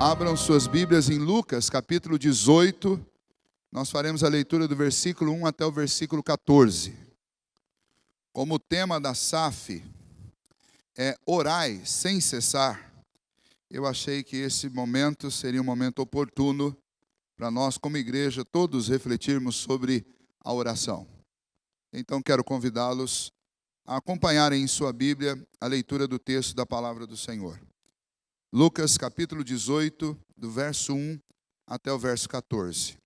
Abram suas Bíblias em Lucas, capítulo 18. Nós faremos a leitura do versículo 1 até o versículo 14. Como o tema da SAF é orai sem cessar, eu achei que esse momento seria um momento oportuno para nós, como igreja, todos refletirmos sobre a oração. Então, quero convidá-los a acompanharem em sua Bíblia a leitura do texto da palavra do Senhor. Lucas, capítulo 18, do verso 1 até o verso 14.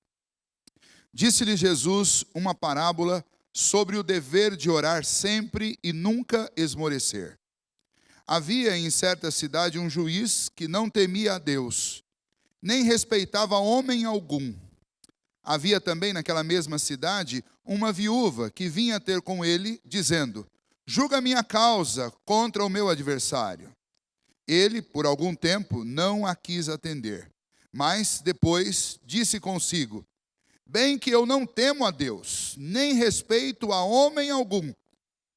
Disse-lhe Jesus uma parábola sobre o dever de orar sempre e nunca esmorecer. Havia em certa cidade um juiz que não temia a Deus, nem respeitava homem algum. Havia também naquela mesma cidade uma viúva que vinha ter com ele, dizendo: julga minha causa contra o meu adversário. Ele, por algum tempo, não a quis atender, mas depois disse consigo: bem que eu não temo a Deus, nem respeito a homem algum.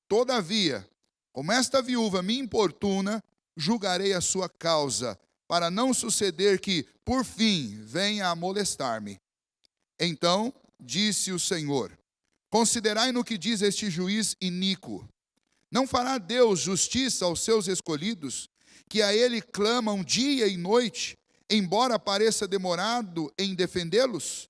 Todavia, como esta viúva me importuna, julgarei a sua causa, para não suceder que, por fim, venha a molestar-me. Então disse o Senhor: considerai no que diz este juiz iníquo. Não fará Deus justiça aos seus escolhidos, que a ele clamam dia e noite, embora pareça demorado em defendê-los?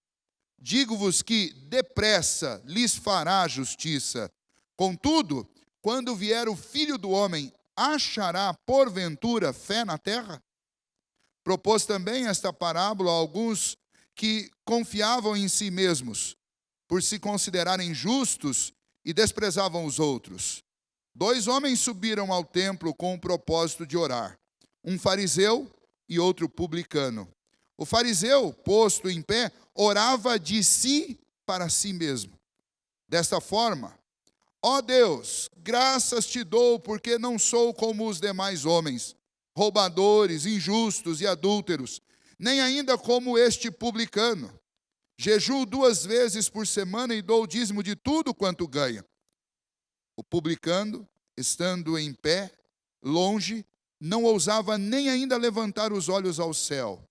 Digo-vos que depressa lhes fará justiça. Contudo, quando vier o Filho do Homem, achará porventura fé na terra? Propôs também esta parábola a alguns que confiavam em si mesmos, por se considerarem justos, e desprezavam os outros. 2 homens subiram ao templo com o propósito de orar, um fariseu e outro publicano. O fariseu, posto em pé, orava de si para si mesmo. Desta forma: ó Deus, graças te dou, porque não sou como os demais homens, roubadores, injustos e adúlteros, nem ainda como este publicano. Jejuo 2 vezes por semana e dou o dízimo de tudo quanto ganho. O publicano, estando em pé, longe, não ousava nem ainda levantar os olhos ao céu,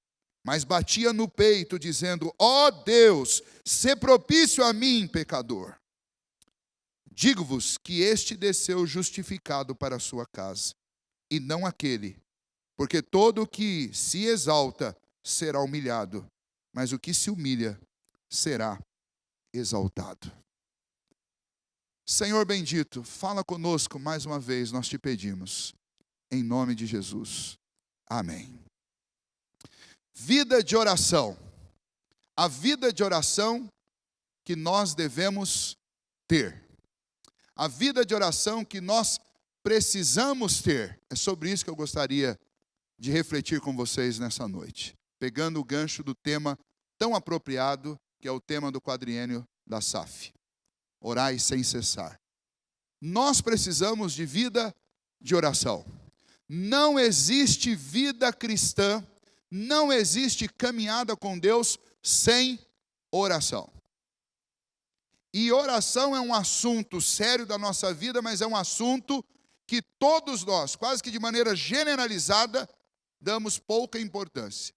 mas batia no peito, dizendo: ó Deus, sê propício a mim, pecador. Digo-vos que este desceu justificado para a sua casa, e não aquele, porque todo o que se exalta será humilhado, mas o que se humilha será exaltado. Senhor bendito, fala conosco mais uma vez, nós te pedimos, em nome de Jesus. Amém. Vida de oração. A vida de oração que nós devemos ter. A vida de oração que nós precisamos ter. É sobre isso que eu gostaria de refletir com vocês nessa noite, pegando o gancho do tema tão apropriado, que é o tema do quadriênio da SAF. Orai sem cessar. Nós precisamos de vida de oração. Não existe vida cristã, não existe caminhada com Deus sem oração. E oração é um assunto sério da nossa vida, mas é um assunto que todos nós, quase que de maneira generalizada, damos pouca importância.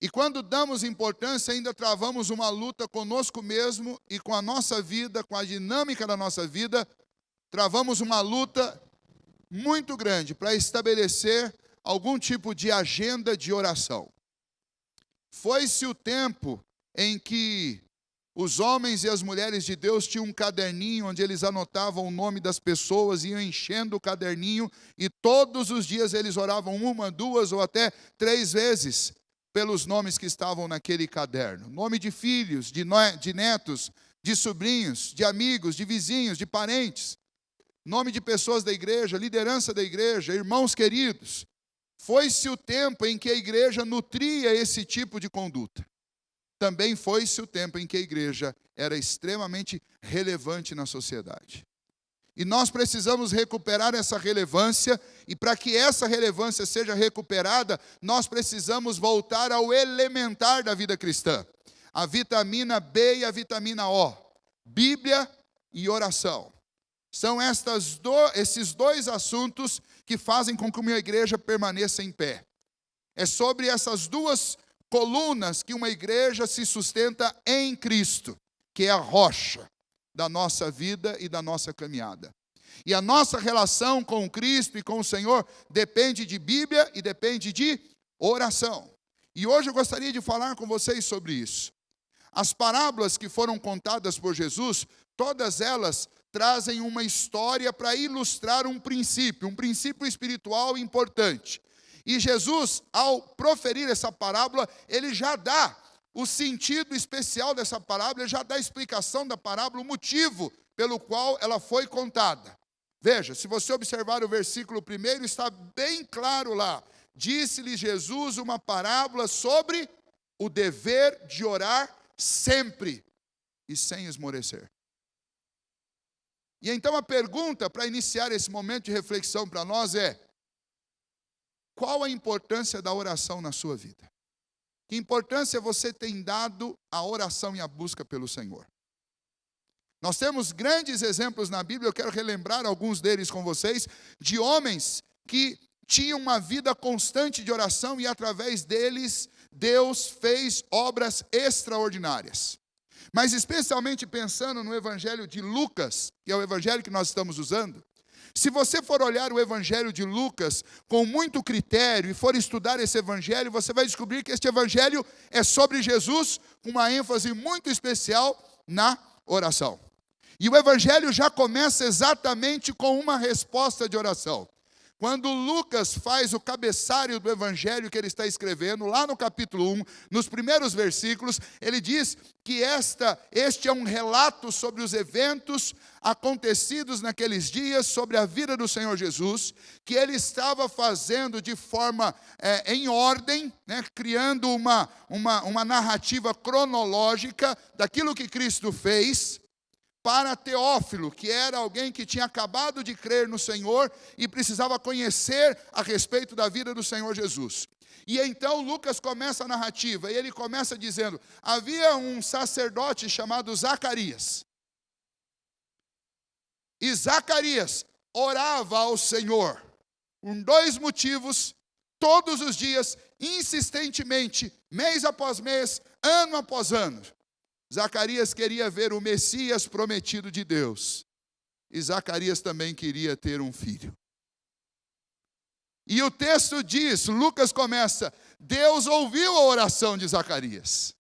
E quando damos importância, ainda travamos uma luta conosco mesmo e com a nossa vida, com a dinâmica da nossa vida, travamos uma luta muito grande para estabelecer algum tipo de agenda de oração. Foi-se o tempo em que os homens e as mulheres de Deus tinham um caderninho onde eles anotavam o nome das pessoas, iam enchendo o caderninho e todos os dias eles oravam 1, 2 ou até 3 vezes pelos nomes que estavam naquele caderno. Nome de filhos, de netos, de sobrinhos, de amigos, de vizinhos, de parentes. Nome de pessoas da igreja, liderança da igreja, irmãos queridos. Foi-se o tempo em que a igreja nutria esse tipo de conduta. Também foi-se o tempo em que a igreja era extremamente relevante na sociedade. E nós precisamos recuperar essa relevância, e para que essa relevância seja recuperada, nós precisamos voltar ao elementar da vida cristã. A vitamina B e a vitamina O, Bíblia e oração. São esses 2 assuntos que fazem com que uma igreja permaneça em pé. É sobre essas duas colunas que uma igreja se sustenta em Cristo, que é a rocha da nossa vida e da nossa caminhada. E a nossa relação com Cristo e com o Senhor depende de Bíblia e depende de oração. E hoje eu gostaria de falar com vocês sobre isso. As parábolas que foram contadas por Jesus, todas elas trazem uma história para ilustrar um princípio espiritual importante. E Jesus, ao proferir essa parábola, ele já dá o sentido especial dessa parábola, ele já dá a explicação da parábola, o motivo pelo qual ela foi contada. Veja, se você observar o versículo 1, está bem claro lá. Disse-lhe Jesus uma parábola sobre o dever de orar sempre e sem esmorecer. E então a pergunta para iniciar esse momento de reflexão para nós é: qual a importância da oração na sua vida? Que importância você tem dado à oração e à busca pelo Senhor? Nós temos grandes exemplos na Bíblia, eu quero relembrar alguns deles com vocês, de homens que tinham uma vida constante de oração e através deles Deus fez obras extraordinárias. Mas especialmente pensando no Evangelho de Lucas, que é o Evangelho que nós estamos usando, se você for olhar o Evangelho de Lucas com muito critério e for estudar esse Evangelho, você vai descobrir que este Evangelho é sobre Jesus, com uma ênfase muito especial na oração. E o Evangelho já começa exatamente com uma resposta de oração. Quando Lucas faz o cabeçalho do Evangelho que ele está escrevendo, lá no capítulo 1, nos primeiros versículos, ele diz que este é um relato sobre os eventos acontecidos naqueles dias, sobre a vida do Senhor Jesus, que ele estava fazendo de forma em ordem, criando uma narrativa cronológica daquilo que Cristo fez, para Teófilo, que era alguém que tinha acabado de crer no Senhor e precisava conhecer a respeito da vida do Senhor Jesus. E então Lucas começa a narrativa, e ele começa dizendo: havia um sacerdote chamado Zacarias. E Zacarias orava ao Senhor, por 2 motivos, todos os dias, insistentemente, mês após mês, ano após ano. Zacarias queria ver o Messias prometido de Deus. E Zacarias também queria ter um filho. E o texto diz, Lucas começa: Deus ouviu a oração de Zacarias.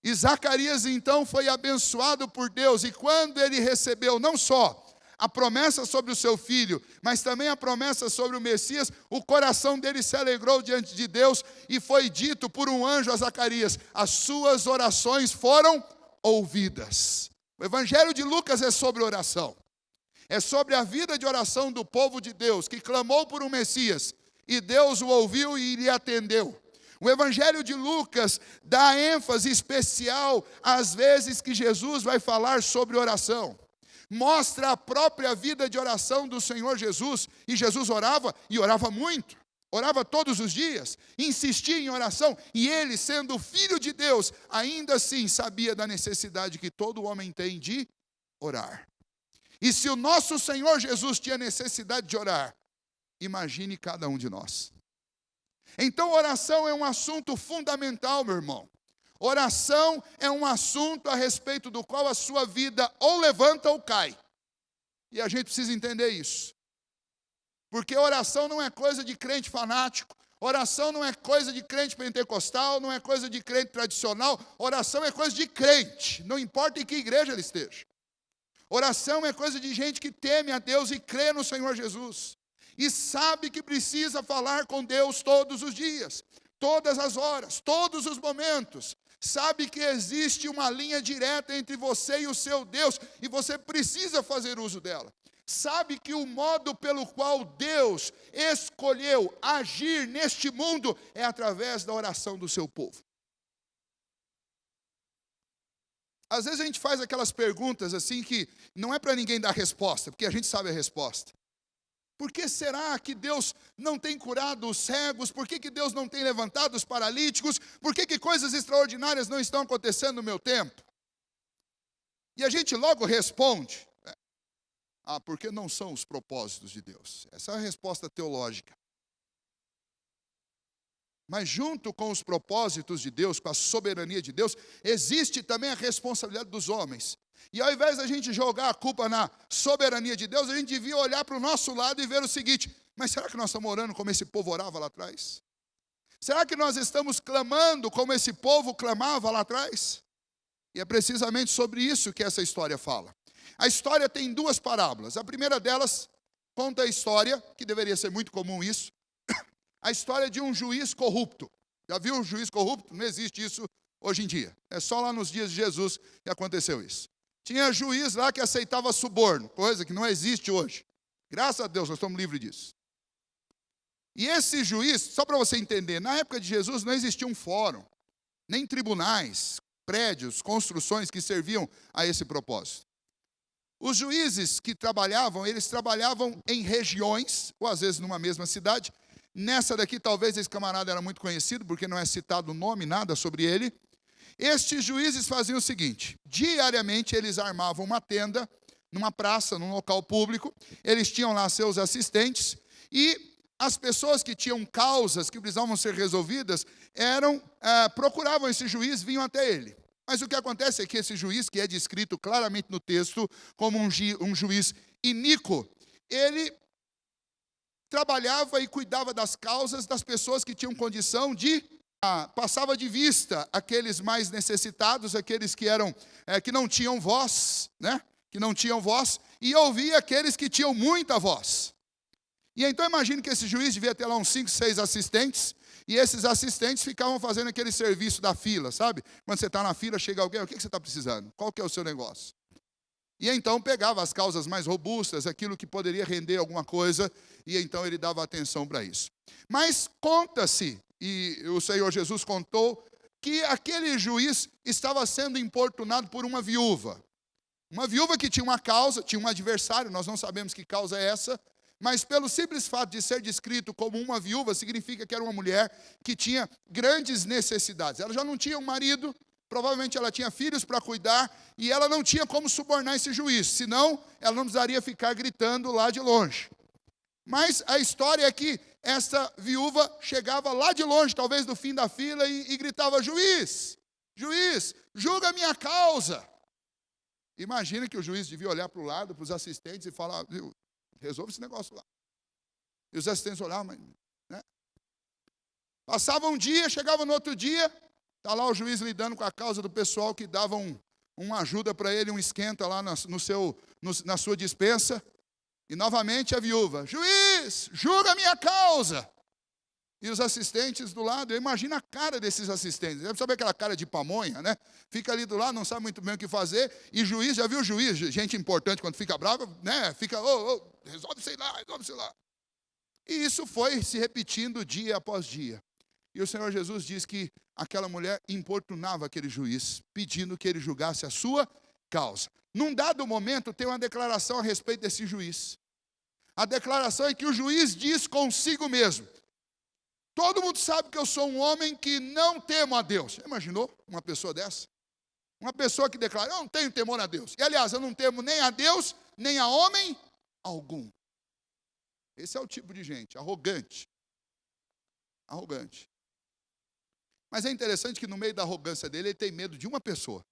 E Zacarias então foi abençoado por Deus. E quando ele recebeu não só a promessa sobre o seu filho, mas também a promessa sobre o Messias, o coração dele se alegrou diante de Deus, e foi dito por um anjo a Zacarias: as suas orações foram ouvidas. O Evangelho de Lucas é sobre oração. É sobre a vida de oração do povo de Deus, que clamou por um Messias, e Deus o ouviu e lhe atendeu. O Evangelho de Lucas dá ênfase especial às vezes que Jesus vai falar sobre oração. Mostra a própria vida de oração do Senhor Jesus. E Jesus orava, e orava muito. Orava todos os dias, insistia em oração. E ele, sendo filho de Deus, ainda assim sabia da necessidade que todo homem tem de orar. E se o nosso Senhor Jesus tinha necessidade de orar, imagine cada um de nós. Então oração é um assunto fundamental, meu irmão. Oração é um assunto a respeito do qual a sua vida ou levanta ou cai. E a gente precisa entender isso. Porque oração não é coisa de crente fanático. Oração não é coisa de crente pentecostal, não é coisa de crente tradicional. Oração é coisa de crente, não importa em que igreja ele esteja. Oração é coisa de gente que teme a Deus e crê no Senhor Jesus. E sabe que precisa falar com Deus todos os dias, todas as horas, todos os momentos. Sabe que existe uma linha direta entre você e o seu Deus, e você precisa fazer uso dela. Sabe que o modo pelo qual Deus escolheu agir neste mundo é através da oração do seu povo. Às vezes a gente faz aquelas perguntas assim que não é para ninguém dar resposta, porque a gente sabe a resposta. Por que será que Deus não tem curado os cegos? Por que Deus não tem levantado os paralíticos? Por que coisas extraordinárias não estão acontecendo no meu tempo? E a gente logo responde: porque não são os propósitos de Deus. Essa é a resposta teológica. Mas junto com os propósitos de Deus, com a soberania de Deus, existe também a responsabilidade dos homens. E ao invés da gente jogar a culpa na soberania de Deus, a gente devia olhar para o nosso lado e ver o seguinte: mas será que nós estamos orando como esse povo orava lá atrás? Será que nós estamos clamando como esse povo clamava lá atrás? E é precisamente sobre isso que essa história fala. A história tem duas parábolas. A primeira delas conta a história, que deveria ser muito comum isso, a história de um juiz corrupto. Já viu um juiz corrupto? Não existe isso hoje em dia. É só lá nos dias de Jesus que aconteceu isso. Tinha juiz lá que aceitava suborno, coisa que não existe hoje. Graças a Deus nós estamos livres disso. E esse juiz, só para você entender, na época de Jesus não existia um fórum, nem tribunais, prédios, construções que serviam a esse propósito. Os juízes que trabalhavam, eles trabalhavam em regiões, ou às vezes numa mesma cidade. Nessa daqui, talvez esse camarada era muito conhecido, porque não é citado o nome, nada sobre ele. Estes juízes faziam o seguinte: diariamente eles armavam uma tenda, numa praça, num local público. Eles tinham lá seus assistentes, e as pessoas que tinham causas que precisavam ser resolvidas, procuravam esse juiz, vinham até ele. Mas o que acontece é que esse juiz, que é descrito claramente no texto como um juiz iníquo, ele trabalhava e cuidava das causas das pessoas que tinham condição de passava de vista aqueles mais necessitados, aqueles que não tinham voz, né? Que não tinham voz, e ouvia aqueles que tinham muita voz. E então imagine que esse juiz devia ter lá uns 5, 6 assistentes, e esses assistentes ficavam fazendo aquele serviço da fila, sabe? Quando você está na fila, chega alguém: o que você está precisando? Qual que é o seu negócio? E então pegava as causas mais robustas, aquilo que poderia render alguma coisa, e então ele dava atenção para isso. Mas conta-se, e o Senhor Jesus contou, que aquele juiz estava sendo importunado por uma viúva. Uma viúva que tinha uma causa, tinha um adversário, nós não sabemos que causa é essa, mas pelo simples fato de ser descrito como uma viúva, significa que era uma mulher que tinha grandes necessidades. Ela já não tinha um marido, provavelmente ela tinha filhos para cuidar, e ela não tinha como subornar esse juiz, senão ela não precisaria ficar gritando lá de longe. Mas a história é que essa viúva chegava lá de longe, talvez do fim da fila, e gritava: juiz, juiz, julga a minha causa. Imagina que o juiz devia olhar para o lado, para os assistentes, e falar: resolve esse negócio lá. E os assistentes olhavam, mas, né? Passava um dia, chegava no outro dia, está lá o juiz lidando com a causa do pessoal que dava uma ajuda para ele, um esquenta lá na sua dispensa. E novamente a viúva: juiz, julga a minha causa. E os assistentes do lado, eu imagino a cara desses assistentes. Deve saber aquela cara de pamonha, né? Fica ali do lado, não sabe muito bem o que fazer. E juiz, já viu o juiz? Gente importante, quando fica bravo, né? Fica: resolve sei lá, resolve sei lá. E isso foi se repetindo dia após dia. E o Senhor Jesus diz que aquela mulher importunava aquele juiz, pedindo que ele julgasse a sua causa. Num dado momento, tem uma declaração a respeito desse juiz. A declaração é que o juiz diz consigo mesmo: todo mundo sabe que eu sou um homem que não temo a Deus. Já imaginou uma pessoa dessa? Uma pessoa que declara: eu não tenho temor a Deus. E aliás, eu não temo nem a Deus, nem a homem algum. Esse é o tipo de gente, arrogante. Arrogante. Mas é interessante que no meio da arrogância dele, ele tem medo de uma pessoa.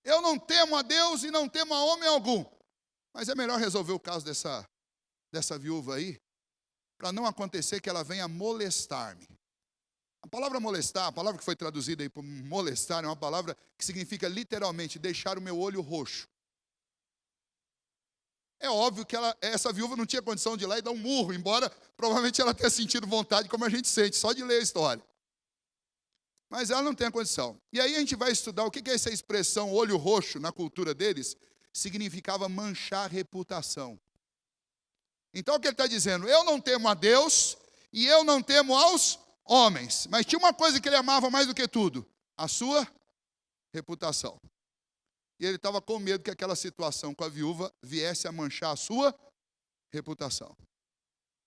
Eu não temo a Deus e não temo a homem algum. Mas é melhor resolver o caso dessa viúva aí, para não acontecer que ela venha molestar-me. A palavra molestar, a palavra que foi traduzida aí por molestar, é uma palavra que significa literalmente deixar o meu olho roxo. É óbvio que essa viúva não tinha condição de ir lá e dar um murro, embora provavelmente ela tenha sentido vontade, como a gente sente, só de ler a história. Mas ela não tem a condição. E aí a gente vai estudar o que é essa expressão olho roxo na cultura deles. Significava manchar reputação. Então o que ele está dizendo? Eu não temo a Deus e eu não temo aos homens. Mas tinha uma coisa que ele amava mais do que tudo: a sua reputação. E ele estava com medo que aquela situação com a viúva viesse a manchar a sua reputação.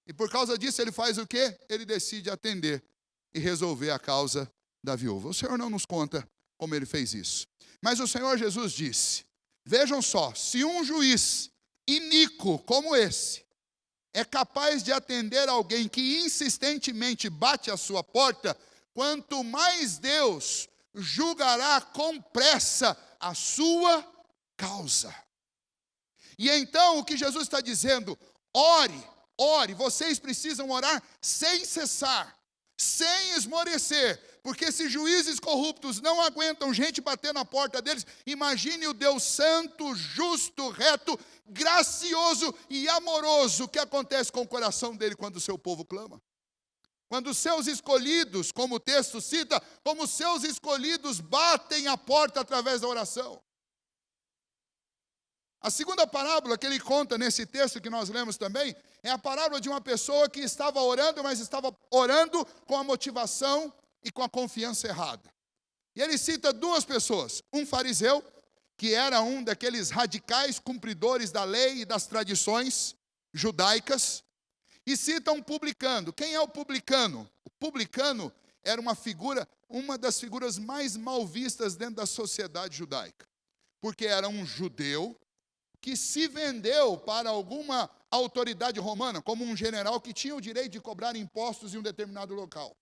E por causa disso ele faz o quê? Ele decide atender e resolver a causa da viúva. O Senhor não nos conta como ele fez isso. Mas o Senhor Jesus disse: vejam só, se um juiz iníquo como esse, é capaz de atender alguém que insistentemente bate à sua porta, quanto mais Deus julgará com pressa a sua causa. E então o que Jesus está dizendo: ore, vocês precisam orar sem cessar, sem esmorecer, porque se juízes corruptos não aguentam gente bater na porta deles, imagine o Deus santo, justo, reto, gracioso e amoroso que acontece com o coração dele quando o seu povo clama. Quando os seus escolhidos, como o texto cita, como os seus escolhidos batem a porta através da oração. A segunda parábola que ele conta nesse texto que nós lemos também, é a parábola de uma pessoa que estava orando, mas estava orando com a motivação e com a confiança errada. E ele cita duas pessoas, um fariseu, que era um daqueles radicais cumpridores da lei e das tradições judaicas, e cita um publicano. Quem é o publicano? O publicano era uma das figuras mais mal vistas dentro da sociedade judaica, porque era um judeu que se vendeu para alguma autoridade romana, como um general que tinha o direito de cobrar impostos em um determinado local.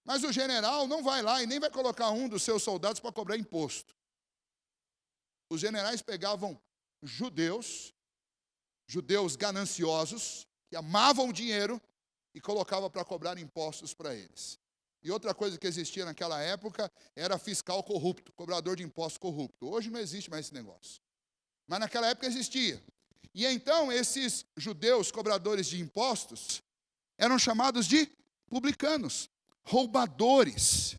Mas o general não vai lá e nem vai colocar um dos seus soldados para cobrar imposto. Os generais pegavam judeus gananciosos, que amavam o dinheiro, e colocavam para cobrar impostos para eles. E outra coisa que existia naquela época era fiscal corrupto, cobrador de impostos corrupto. Hoje não existe mais esse negócio. Mas naquela época existia. E então esses judeus cobradores de impostos eram chamados de publicanos, roubadores.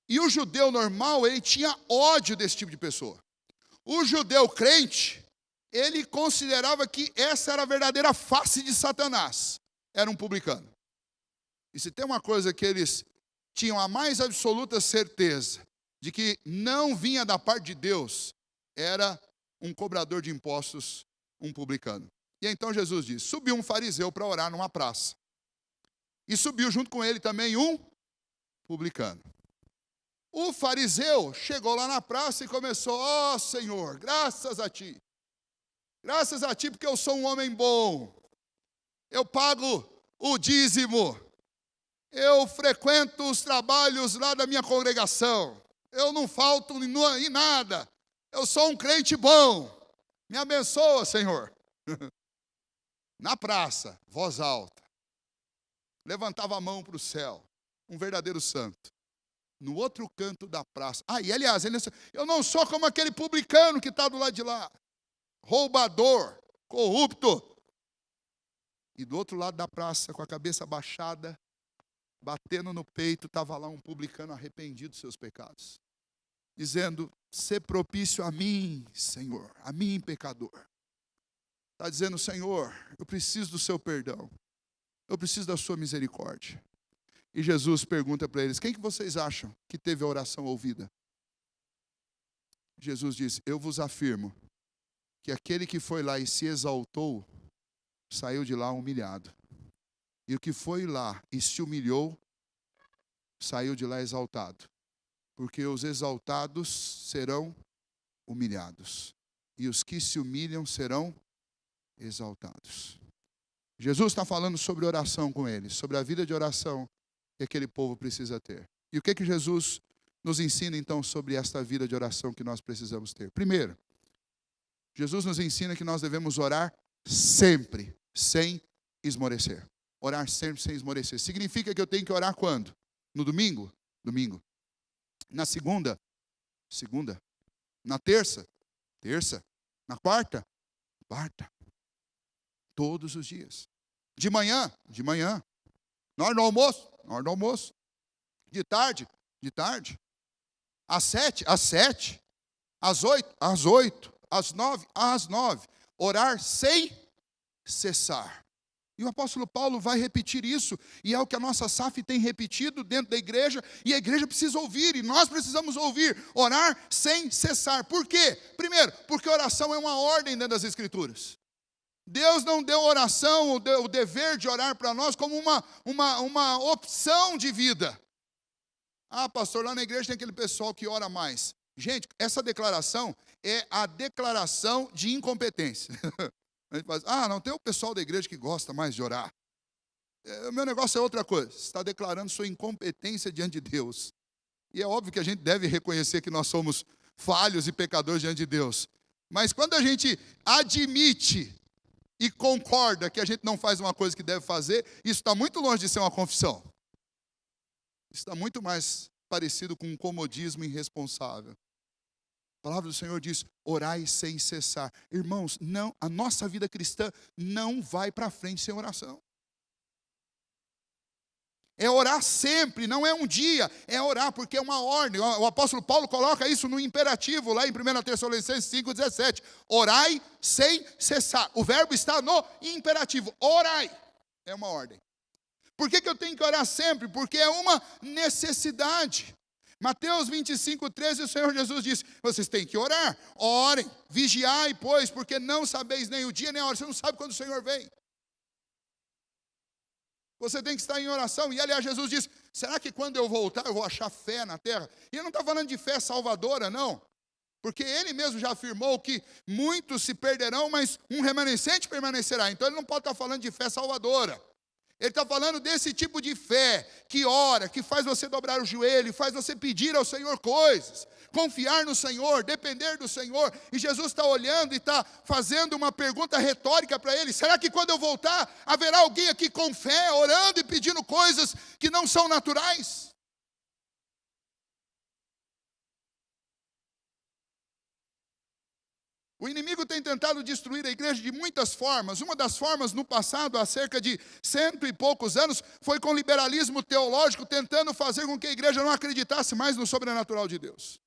E o judeu normal, ele tinha ódio desse tipo de pessoa. O judeu crente, ele considerava que essa era a verdadeira face de Satanás. Era um publicano. E se tem uma coisa que eles tinham a mais absoluta certeza de que não vinha da parte de Deus, era um cobrador de impostos, um publicano. E então Jesus diz: subiu um fariseu para orar numa praça. E subiu junto com ele também um publicano. O fariseu chegou lá na praça e começou: ó Senhor, graças a Ti porque eu sou um homem bom, eu pago o dízimo, eu frequento os trabalhos lá da minha congregação, eu não falto em nada, eu sou um crente bom, me abençoa, Senhor. Na praça, voz alta, levantava a mão para o céu, um verdadeiro santo. No outro canto da praça, e aliás, eu não sou como aquele publicano que está do lado de lá, roubador, corrupto. E do outro lado da praça, com a cabeça baixada, batendo no peito, estava lá um publicano arrependido dos seus pecados, dizendo: sê propício a mim, Senhor, a mim, pecador. Está dizendo: Senhor, eu preciso do seu perdão, eu preciso da sua misericórdia. E Jesus pergunta para eles: quem que vocês acham que teve a oração ouvida? Jesus diz: eu vos afirmo que aquele que foi lá e se exaltou, saiu de lá humilhado. E o que foi lá e se humilhou, saiu de lá exaltado. Porque os exaltados serão humilhados, e os que se humilham serão exaltados. Jesus está falando sobre oração com eles, sobre a vida de oração que aquele povo precisa ter. E o que Jesus nos ensina então sobre esta vida de oração que nós precisamos ter? Primeiro, Jesus nos ensina que nós devemos orar sempre, sem esmorecer. Orar sempre sem esmorecer. Significa que eu tenho que orar quando? No domingo? Domingo. Na segunda? Segunda. Na terça? Terça. Na quarta? Quarta. Todos os dias. De manhã? De manhã. Na hora do almoço? Na hora do almoço. De tarde? De tarde. Às 7? Às 7. Às 8? Às 8. Às 9? Às 9. Orar sem cessar. E o apóstolo Paulo vai repetir isso, e é o que a nossa SAF tem repetido dentro da igreja, e a igreja precisa ouvir, e nós precisamos ouvir: orar sem cessar. Por quê? Primeiro, porque oração é uma ordem dentro das Escrituras. Deus não deu oração, o dever de orar para nós, como uma opção de vida. Pastor, lá na igreja tem aquele pessoal que ora mais. Gente, essa declaração é a declaração de incompetência. A gente fala assim, não tem o pessoal da igreja que gosta mais de orar. O meu negócio é outra coisa. Você está declarando sua incompetência diante de Deus. E é óbvio que a gente deve reconhecer que nós somos falhos e pecadores diante de Deus. Mas quando a gente admite e concorda que a gente não faz uma coisa que deve fazer, isso está muito longe de ser uma confissão. Isso está muito mais parecido com um comodismo irresponsável. A palavra do Senhor diz, orai sem cessar. Irmãos, não, a nossa vida cristã não vai para frente sem oração. É orar sempre, não é um dia, é orar porque é uma ordem. O apóstolo Paulo coloca isso no imperativo, lá em 1 Tessalonicenses 5,17. Orai sem cessar. O verbo está no imperativo, orai. É uma ordem. Por que eu tenho que orar sempre? Porque é uma necessidade. Mateus 25:13, o Senhor Jesus disse, vocês têm que orar, orem, vigiai, pois, porque não sabeis nem o dia nem a hora, você não sabe quando o Senhor vem. Você tem que estar em oração, e aliás Jesus disse, será que quando eu voltar eu vou achar fé na terra? E ele não está falando de fé salvadora, não, porque ele mesmo já afirmou que muitos se perderão, mas um remanescente permanecerá, então ele não pode estar falando de fé salvadora. Ele está falando desse tipo de fé, que ora, que faz você dobrar o joelho, faz você pedir ao Senhor coisas, confiar no Senhor, depender do Senhor. E Jesus está olhando e está fazendo uma pergunta retórica para ele. Será que quando eu voltar, haverá alguém aqui com fé, orando e pedindo coisas que não são naturais? O inimigo tem tentado destruir a igreja de muitas formas. Uma das formas no passado, há cerca de 100 e poucos anos, foi com o liberalismo teológico, tentando fazer com que a igreja não acreditasse mais no sobrenatural de Deus.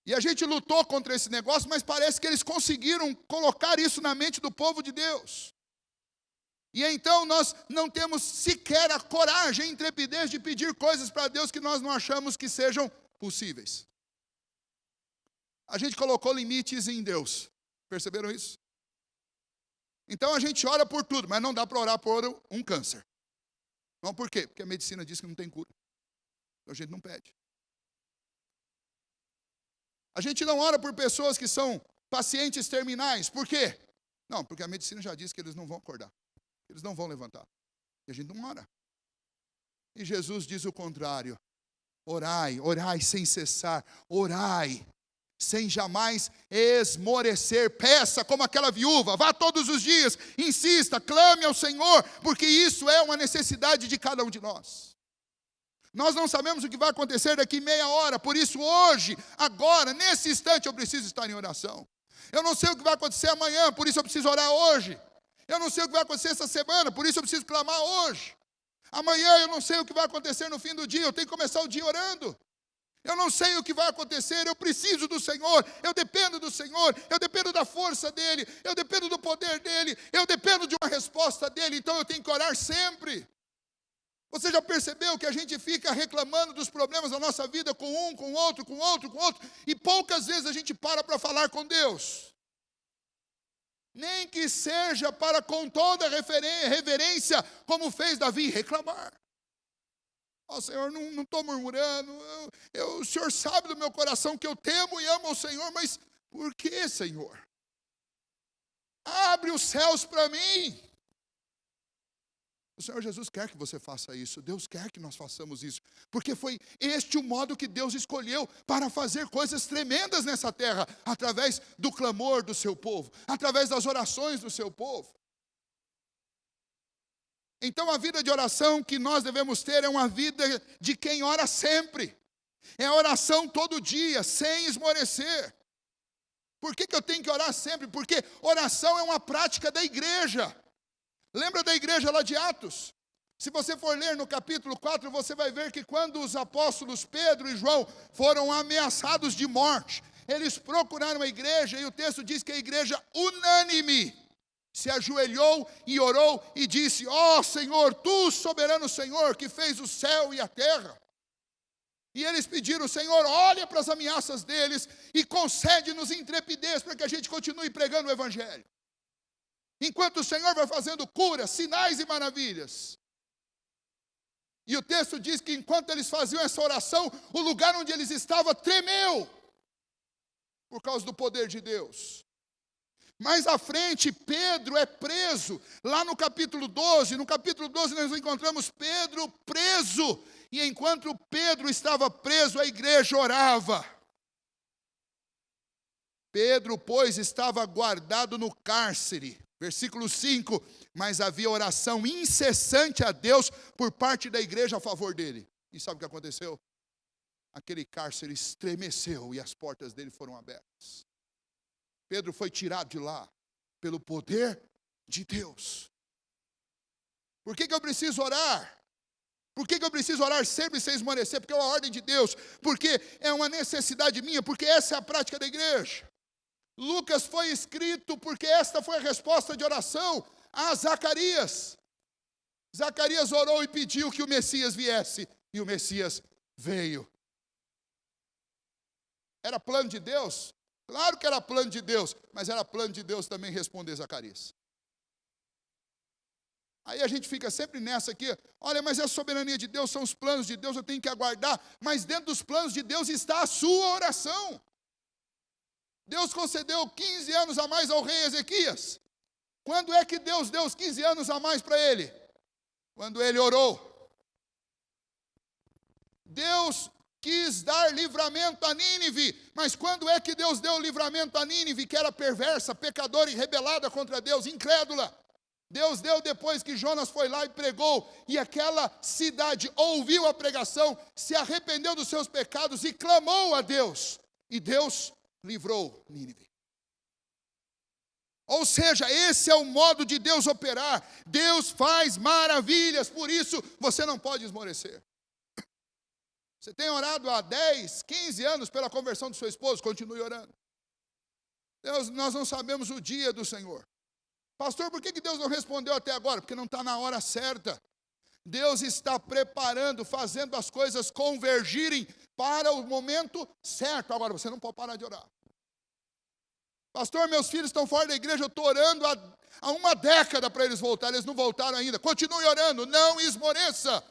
E a gente lutou contra esse negócio, mas parece que eles conseguiram colocar isso na mente do povo de Deus. E então nós não temos sequer a coragem e intrepidez de pedir coisas para Deus que nós não achamos que sejam possíveis. A gente colocou limites em Deus. Perceberam isso? Então a gente ora por tudo, mas não dá para orar por um câncer. Não, por quê? Porque a medicina diz que não tem cura. Então a gente não pede. A gente não ora por pessoas que são pacientes terminais. Por quê? Não, porque a medicina já diz que eles não vão acordar. Eles não vão levantar. E a gente não ora. E Jesus diz o contrário. Orai, orai sem cessar. Orai sem jamais esmorecer. Peça como aquela viúva, vá todos os dias, insista, clame ao Senhor, porque isso é uma necessidade de cada um de nós. Nós não sabemos o que vai acontecer daqui meia hora, por isso hoje, agora, nesse instante eu preciso estar em oração. Eu não sei o que vai acontecer amanhã, por isso eu preciso orar hoje. Eu não sei o que vai acontecer essa semana, por isso eu preciso clamar hoje. Amanhã eu não sei o que vai acontecer no fim do dia, eu tenho que começar o dia orando. Eu não sei o que vai acontecer, eu preciso do Senhor, eu dependo do Senhor, eu dependo da força dEle, eu dependo do poder dEle, eu dependo de uma resposta dEle, então eu tenho que orar sempre. Você já percebeu que a gente fica reclamando dos problemas da nossa vida com um, com outro, e poucas vezes a gente para falar com Deus? Nem que seja para com toda reverência, como fez Davi, reclamar. Ó Senhor, não estou murmurando, o Senhor sabe do meu coração que eu temo e amo o Senhor, mas por que, Senhor? Abre os céus para mim. O Senhor Jesus quer que você faça isso, Deus quer que nós façamos isso, porque foi este o modo que Deus escolheu para fazer coisas tremendas nessa terra, através do clamor do seu povo, através das orações do seu povo. Então a vida de oração que nós devemos ter é uma vida de quem ora sempre. É oração todo dia, sem esmorecer. Por que eu tenho que orar sempre? Porque oração é uma prática da igreja. Lembra da igreja lá de Atos? Se você for ler no capítulo 4, você vai ver que quando os apóstolos Pedro e João foram ameaçados de morte, eles procuraram a igreja e o texto diz que a igreja unânime se ajoelhou e orou e disse: ó Senhor, tu soberano Senhor, que fez o céu e a terra. E eles pediram: Senhor, olha para as ameaças deles e concede-nos intrepidez para que a gente continue pregando o evangelho. Enquanto o Senhor vai fazendo curas, sinais e maravilhas. E o texto diz que enquanto eles faziam essa oração, o lugar onde eles estavam tremeu, por causa do poder de Deus. Mais à frente, Pedro é preso. Lá no capítulo 12, nós encontramos Pedro preso. E enquanto Pedro estava preso, a igreja orava. Pedro, pois, estava guardado no cárcere. Versículo 5, mas havia oração incessante a Deus por parte da igreja a favor dele. E sabe o que aconteceu? Aquele cárcere estremeceu e as portas dele foram abertas. Pedro foi tirado de lá pelo poder de Deus. Por que eu preciso orar? Por que eu preciso orar sempre sem esmorecer? Porque é uma ordem de Deus. Porque é uma necessidade minha. Porque essa é a prática da igreja. Lucas foi escrito porque esta foi a resposta de oração a Zacarias. Zacarias orou e pediu que o Messias viesse. E o Messias veio. Era plano de Deus? Claro que era plano de Deus, mas era plano de Deus também responder Zacarias. Aí a gente fica sempre nessa aqui, olha, mas é a soberania de Deus, são os planos de Deus, eu tenho que aguardar, mas dentro dos planos de Deus está a sua oração. Deus concedeu 15 anos a mais ao rei Ezequias. Quando é que Deus deu os 15 anos a mais para ele? Quando ele orou. Deus quis dar livramento a Nínive, mas quando é que Deus deu livramento a Nínive, que era perversa, pecadora e rebelada contra Deus, incrédula? Deus deu depois que Jonas foi lá e pregou, e aquela cidade ouviu a pregação, se arrependeu dos seus pecados e clamou a Deus, e Deus livrou Nínive. Ou seja, esse é o modo de Deus operar. Deus faz maravilhas, por isso você não pode esmorecer. Você tem orado há 10, 15 anos pela conversão do seu esposo, continue orando. Deus, nós não sabemos o dia do Senhor. Pastor, por que Deus não respondeu até agora? Porque não está na hora certa. Deus está preparando, fazendo as coisas convergirem para o momento certo. Agora, você não pode parar de orar. Pastor, meus filhos estão fora da igreja, eu estou orando há uma década para eles voltarem, eles não voltaram ainda. Continue orando, não esmoreça.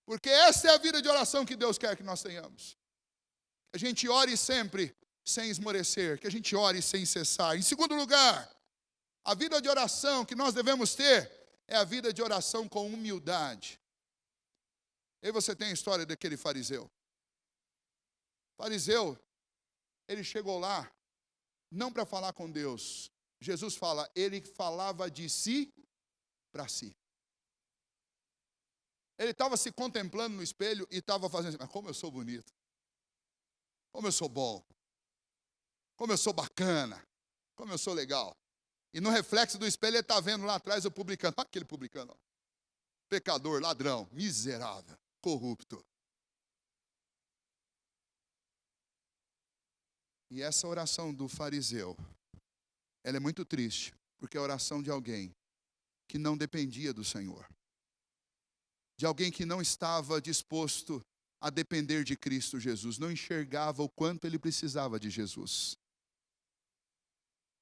Porque essa é a vida de oração que Deus quer que nós tenhamos. Que a gente ore sempre sem esmorecer, que a gente ore sem cessar. Em segundo lugar, a vida de oração que nós devemos ter é a vida de oração com humildade. E aí você tem a história daquele fariseu. O fariseu, ele chegou lá, não para falar com Deus. Jesus fala, ele falava de si para si. Ele estava se contemplando no espelho e estava fazendo assim, mas como eu sou bonito, como eu sou bom, como eu sou bacana, como eu sou legal. E no reflexo do espelho ele está vendo lá atrás o publicano, olha aquele publicano, ó. Pecador, ladrão, miserável, corrupto. E essa oração do fariseu, ela é muito triste, porque é a oração de alguém que não dependia do Senhor. De alguém que não estava disposto a depender de Cristo Jesus, não enxergava o quanto ele precisava de Jesus.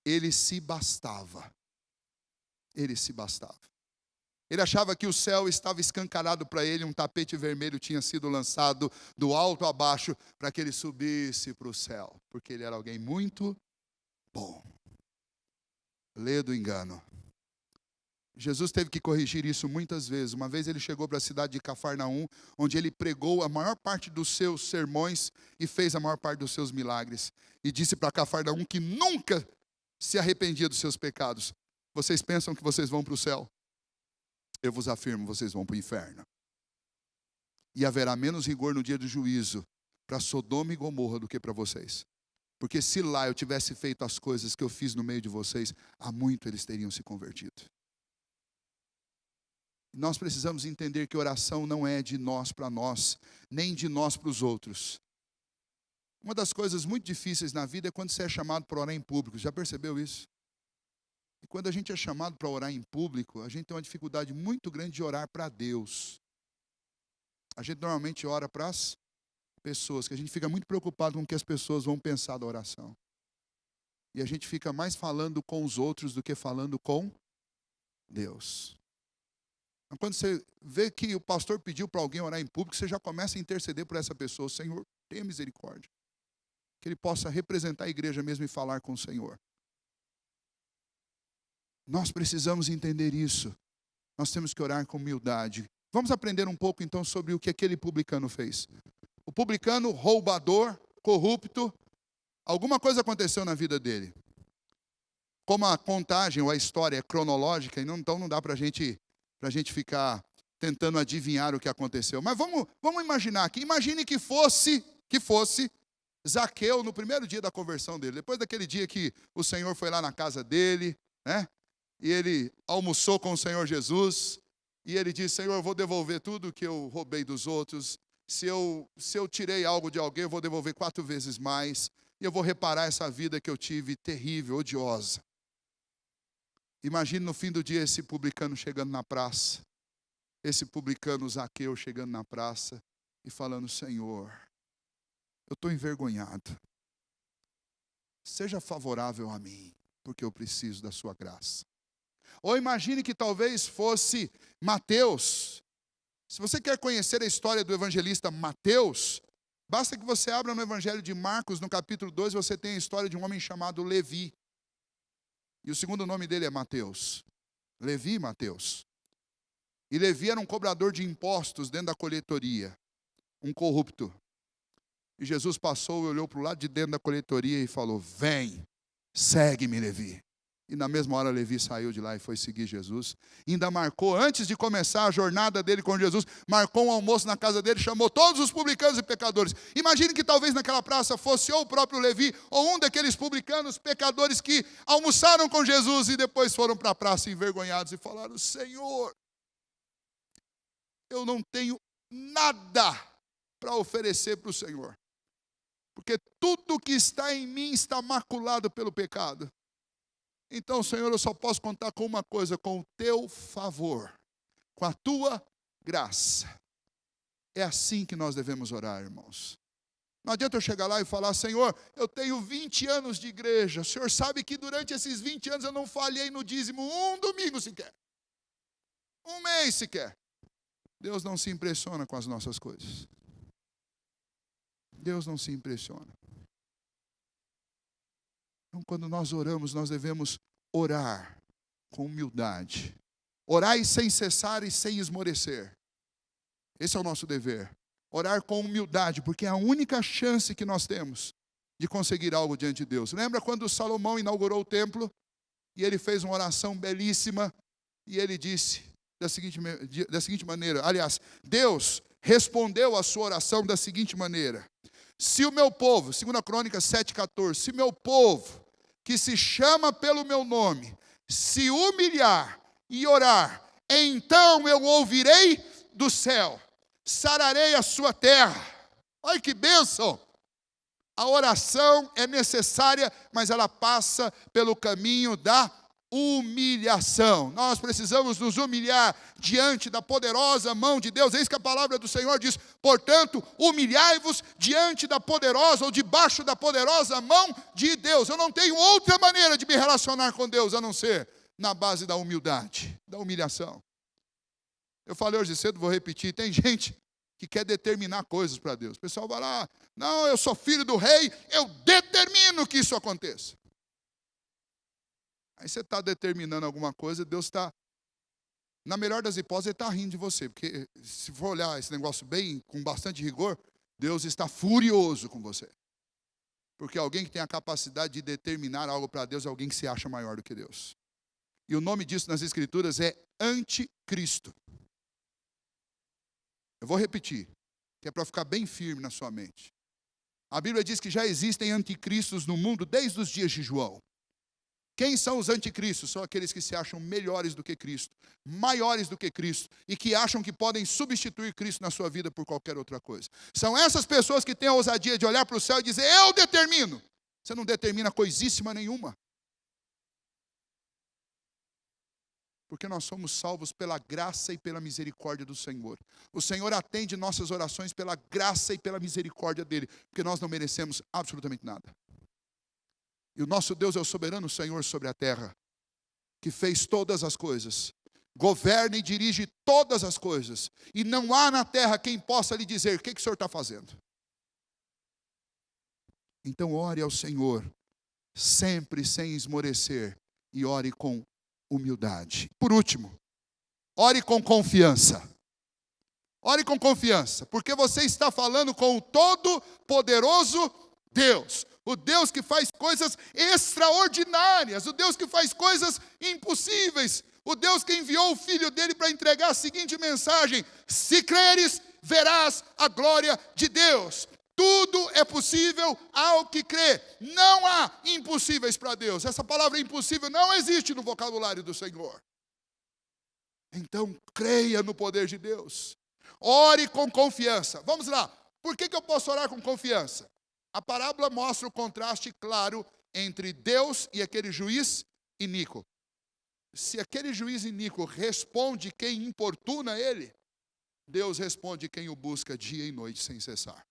Ele se bastava. Ele se bastava. Ele achava que o céu estava escancarado para ele, um tapete vermelho tinha sido lançado do alto a baixo para que ele subisse para o céu, porque ele era alguém muito bom. Lê do engano. Jesus teve que corrigir isso muitas vezes. Uma vez ele chegou para a cidade de Cafarnaum, onde ele pregou a maior parte dos seus sermões e fez a maior parte dos seus milagres. E disse para Cafarnaum que nunca se arrependia dos seus pecados. Vocês pensam que vocês vão para o céu? Eu vos afirmo, vocês vão para o inferno. E haverá menos rigor no dia do juízo para Sodoma e Gomorra do que para vocês. Porque se lá eu tivesse feito as coisas que eu fiz no meio de vocês, há muito eles teriam se convertido. Nós precisamos entender que oração não é de nós para nós, nem de nós para os outros. Uma das coisas muito difíceis na vida é quando você é chamado para orar em público. Já percebeu isso? E quando a gente é chamado para orar em público, a gente tem uma dificuldade muito grande de orar para Deus. A gente normalmente ora para as pessoas, que a gente fica muito preocupado com o que as pessoas vão pensar da oração. E a gente fica mais falando com os outros do que falando com Deus. Quando você vê que o pastor pediu para alguém orar em público, você já começa a interceder por essa pessoa. Senhor, tenha misericórdia. Que ele possa representar a igreja mesmo e falar com o Senhor. Nós precisamos entender isso. Nós temos que orar com humildade. Vamos aprender um pouco então sobre o que aquele publicano fez. O publicano, roubador, corrupto, alguma coisa aconteceu na vida dele. Como a contagem ou a história é cronológica, então não dá para a gente ficar tentando adivinhar o que aconteceu. Mas vamos imaginar aqui. Imagine que fosse Zaqueu no primeiro dia da conversão dele. Depois daquele dia que o Senhor foi lá na casa dele, né? E ele almoçou com o Senhor Jesus. E ele disse: Senhor, eu vou devolver tudo que eu roubei dos outros. Se eu tirei algo de alguém, eu vou devolver 4 vezes mais. E eu vou reparar essa vida que eu tive terrível, odiosa. Imagine no fim do dia esse publicano chegando na praça. Esse publicano Zaqueu chegando na praça e falando: Senhor, eu estou envergonhado. Seja favorável a mim, porque eu preciso da sua graça. Ou imagine que talvez fosse Mateus. Se você quer conhecer a história do evangelista Mateus, basta que você abra no Evangelho de Marcos, no capítulo 2, você tem a história de um homem chamado Levi. E o segundo nome dele é Mateus. Levi e Mateus. E Levi era um cobrador de impostos dentro da coletoria. Um corrupto. E Jesus passou e olhou para o lado de dentro da coletoria e falou: vem, segue-me, Levi. E na mesma hora Levi saiu de lá e foi seguir Jesus. Ainda marcou, antes de começar a jornada dele com Jesus, marcou um almoço na casa dele, chamou todos os publicanos e pecadores. Imagine que talvez naquela praça fosse ou o próprio Levi, ou um daqueles publicanos pecadores que almoçaram com Jesus e depois foram para a praça envergonhados e falaram: Senhor, eu não tenho nada para oferecer para o Senhor, porque tudo que está em mim está maculado pelo pecado. Então, Senhor, eu só posso contar com uma coisa: com o teu favor, com a tua graça. É assim que nós devemos orar, irmãos. Não adianta eu chegar lá e falar: Senhor, eu tenho 20 anos de igreja. O Senhor sabe que durante esses 20 anos eu não falhei no dízimo um domingo sequer. Um mês sequer. Deus não se impressiona com as nossas coisas. Deus não se impressiona. Então, quando nós oramos, nós devemos orar com humildade. Orai sem cessar e sem esmorecer. Esse é o nosso dever. Orar com humildade, porque é a única chance que nós temos de conseguir algo diante de Deus. Lembra quando Salomão inaugurou o templo? E ele fez uma oração belíssima. E ele disse da seguinte maneira. Aliás, Deus respondeu a sua oração da seguinte maneira: se o meu povo, 2 Crônicas 7,14, se meu povo, que se chama pelo meu nome, se humilhar e orar, então eu ouvirei do céu, sararei a sua terra. Olha que bênção! A oração é necessária, mas ela passa pelo caminho da humilhação. Nós precisamos nos humilhar diante da poderosa mão de Deus. Eis que a palavra do Senhor diz: portanto, humilhai-vos diante da poderosa, ou debaixo da poderosa mão de Deus. Eu não tenho outra maneira de me relacionar com Deus a não ser na base da humildade, da humilhação. Eu falei hoje cedo, vou repetir: tem gente que quer determinar coisas para Deus. O pessoal vai lá: não, eu sou filho do rei, eu determino que isso aconteça. Aí você está determinando alguma coisa, Deus está, na melhor das hipóteses, Ele está rindo de você. Porque se for olhar esse negócio bem, com bastante rigor, Deus está furioso com você. Porque alguém que tem a capacidade de determinar algo para Deus é alguém que se acha maior do que Deus. E o nome disso nas Escrituras é anticristo. Eu vou repetir, que é para ficar bem firme na sua mente. A Bíblia diz que já existem anticristos no mundo desde os dias de João. Quem são os anticristos? São aqueles que se acham melhores do que Cristo, maiores do que Cristo, e que acham que podem substituir Cristo na sua vida por qualquer outra coisa. São essas pessoas que têm a ousadia de olhar para o céu e dizer: eu determino. Você não determina coisíssima nenhuma. Porque nós somos salvos pela graça e pela misericórdia do Senhor. O Senhor atende nossas orações pela graça e pela misericórdia dEle, porque nós não merecemos absolutamente nada. E o nosso Deus é o soberano Senhor sobre a terra, que fez todas as coisas, governa e dirige todas as coisas, e não há na terra quem possa lhe dizer: o que o Senhor está fazendo? Então ore ao Senhor, sempre sem esmorecer, e ore com humildade. Por último, ore com confiança. Ore com confiança, porque você está falando com o Todo-Poderoso Deus. O Deus que faz coisas extraordinárias, o Deus que faz coisas impossíveis, o Deus que enviou o Filho dele para entregar a seguinte mensagem: se creres, verás a glória de Deus. Tudo é possível ao que crê. Não há impossíveis para Deus. Essa palavra impossível não existe no vocabulário do Senhor. Então, creia no poder de Deus. Ore com confiança. Vamos lá. Por que eu posso orar com confiança? A parábola mostra o contraste claro entre Deus e aquele juiz iníquo. Se aquele juiz iníquo responde quem importuna ele, Deus responde quem o busca dia e noite sem cessar.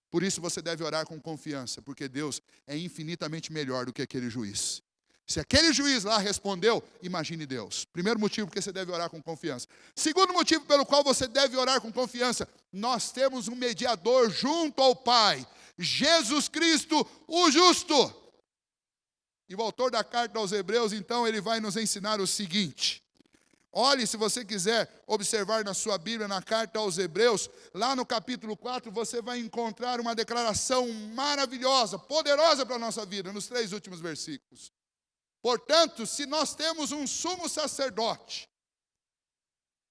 Por isso você deve orar com confiança, porque Deus é infinitamente melhor do que aquele juiz. Se aquele juiz lá respondeu, imagine Deus. Primeiro motivo porque você deve orar com confiança. Segundo motivo pelo qual você deve orar com confiança: nós temos um mediador junto ao Pai, Jesus Cristo, o justo. E o autor da carta aos Hebreus, então, ele vai nos ensinar o seguinte. Olhe, se você quiser observar na sua Bíblia, na carta aos Hebreus, lá no capítulo 4, você vai encontrar uma declaração maravilhosa, poderosa para a nossa vida, nos 3 últimos versículos. Portanto, se nós temos um sumo sacerdote,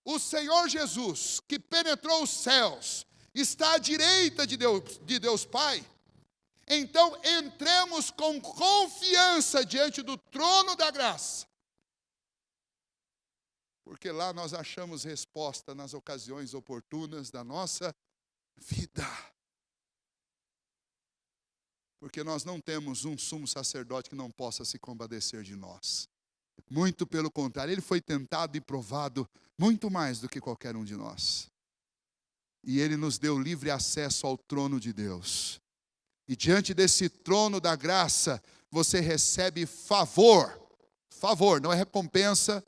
o Senhor Jesus, que penetrou os céus, está à direita de Deus Pai, então entremos com confiança diante do trono da graça, porque lá nós achamos resposta nas ocasiões oportunas da nossa vida. Porque nós não temos um sumo sacerdote que não possa se compadecer de nós. Muito pelo contrário, ele foi tentado e provado muito mais do que qualquer um de nós. E ele nos deu livre acesso ao trono de Deus. E diante desse trono da graça, você recebe favor. Favor, não é recompensa.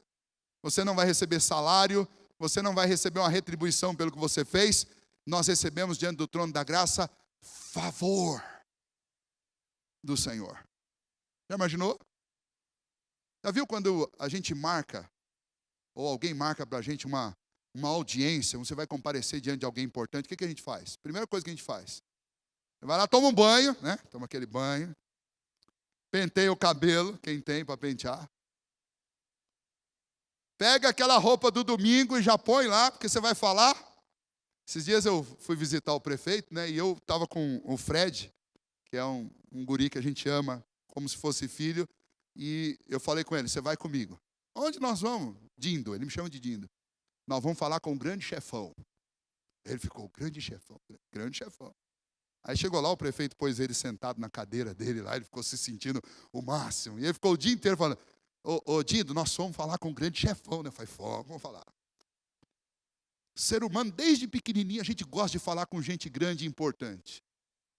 Você não vai receber salário. Você não vai receber uma retribuição pelo que você fez. Nós recebemos diante do trono da graça favor do Senhor. Já imaginou? Já viu quando a gente marca, ou alguém marca para a gente uma audiência, você vai comparecer diante de alguém importante, o que a gente faz? Primeira coisa que a gente faz, você vai lá, toma um banho, né? Toma aquele banho, penteia o cabelo, quem tem para pentear, pega aquela roupa do domingo e já põe lá, porque você vai falar. Esses dias eu fui visitar o prefeito, né? E eu estava com o Fred, que é um guri que a gente ama como se fosse filho, e eu falei com ele: você vai comigo. Onde nós vamos? Dindo, ele me chama de Dindo. Nós vamos falar com o grande chefão. Ele ficou, grande chefão, grande chefão. Aí chegou lá, o prefeito pôs ele sentado na cadeira dele lá, ele ficou se sentindo o máximo. E ele ficou o dia inteiro falando: ô Dindo, nós vamos falar com o grande chefão, né? Eu falei, vamos falar. Ser humano, desde pequenininho, a gente gosta de falar com gente grande e importante.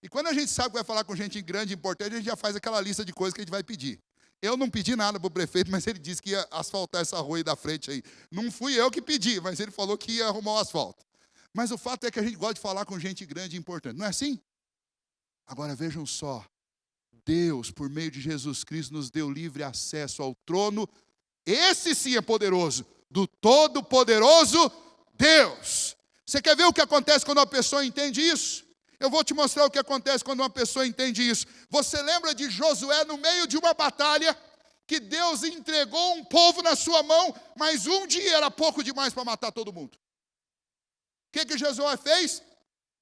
E quando a gente sabe que vai falar com gente grande e importante, a gente já faz aquela lista de coisas que a gente vai pedir. Eu não pedi nada para o prefeito, mas ele disse que ia asfaltar essa rua aí da frente aí. Não fui eu que pedi, mas ele falou que ia arrumar o asfalto. Mas o fato é que a gente gosta de falar com gente grande e importante. Não é assim? Agora vejam só. Deus, por meio de Jesus Cristo, nos deu livre acesso ao trono. Esse sim é poderoso. Do Todo-Poderoso Deus. Você quer ver o que acontece quando uma pessoa entende isso? Eu vou te mostrar o que acontece quando uma pessoa entende isso. Você lembra de Josué no meio de uma batalha, que Deus entregou um povo na sua mão, mas um dia era pouco demais para matar todo mundo. O que Josué fez?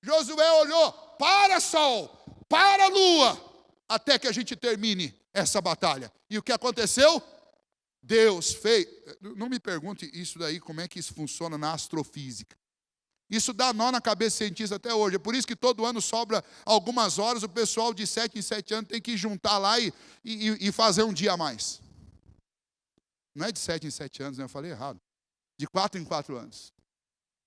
Josué olhou para sol, para a lua, até que a gente termine essa batalha. E o que aconteceu? Deus fez. Não me pergunte isso daí, como é que isso funciona na astrofísica. Isso dá nó na cabeça cientista até hoje. É por isso que todo ano sobra algumas horas, o pessoal de 7 em 7 anos tem que juntar lá e fazer um dia a mais. Não é de 7 em 7 anos, né? Eu falei errado. De 4 em 4 anos.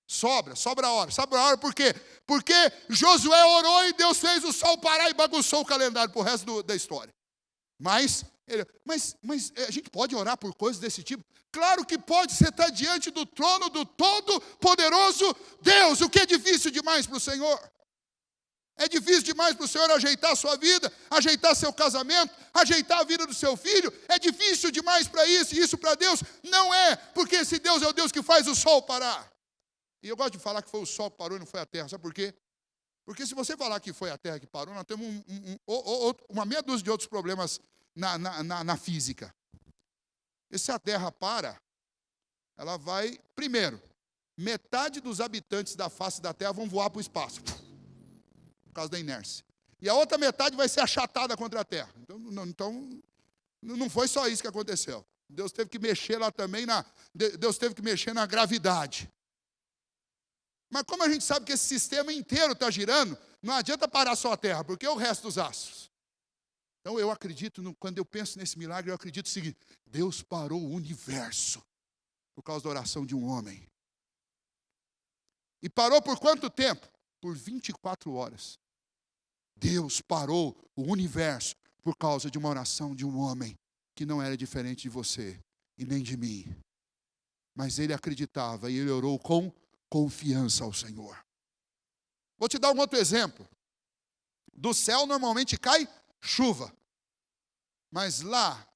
Sobra a hora. Sobra a hora por quê? Porque Josué orou e Deus fez o sol parar e bagunçou o calendário para o resto da história. Mas a gente pode orar por coisas desse tipo? Claro que pode. Você está diante do trono do Todo-Poderoso Deus. O que é difícil demais para o Senhor? É difícil demais para o Senhor ajeitar a sua vida, ajeitar seu casamento, ajeitar a vida do seu filho. É difícil demais para isso, e isso para Deus não é, porque esse Deus é o Deus que faz o sol parar. E eu gosto de falar que foi o sol que parou e não foi a terra, sabe por quê? Porque se você falar que foi a terra que parou, nós temos uma meia dúzia de outros problemas na física. E se a terra para, ela vai, primeiro, metade dos habitantes da face da terra vão voar para o espaço, por causa da inércia. E a outra metade vai ser achatada contra a terra. Então não foi só isso que aconteceu. Deus teve que mexer lá também, Deus teve que mexer na gravidade. Mas como a gente sabe que esse sistema inteiro está girando, não adianta parar só a terra, porque é o resto dos astros. Então eu acredito, quando eu penso nesse milagre, eu acredito o seguinte: Deus parou o universo por causa da oração de um homem. E parou por quanto tempo? Por 24 horas. Deus parou o universo por causa de uma oração de um homem que não era diferente de você e nem de mim. Mas ele acreditava e ele orou com confiança ao Senhor. Vou te dar um outro exemplo. Do céu normalmente cai chuva. Mas lá,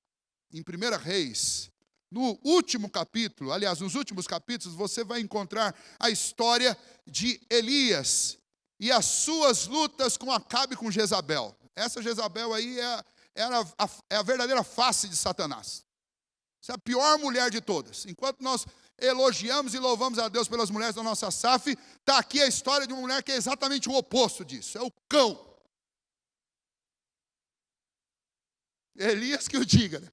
em 1 Reis, no último capítulo, aliás, nos últimos capítulos, você vai encontrar a história de Elias e as suas lutas com Acabe e com Jezabel. Essa Jezabel aí é a verdadeira face de Satanás. Essa é a pior mulher de todas. Enquanto nós elogiamos e louvamos a Deus pelas mulheres da nossa SAF, está aqui a história de uma mulher que é exatamente o oposto disso. É o cão. Elias que o diga, né?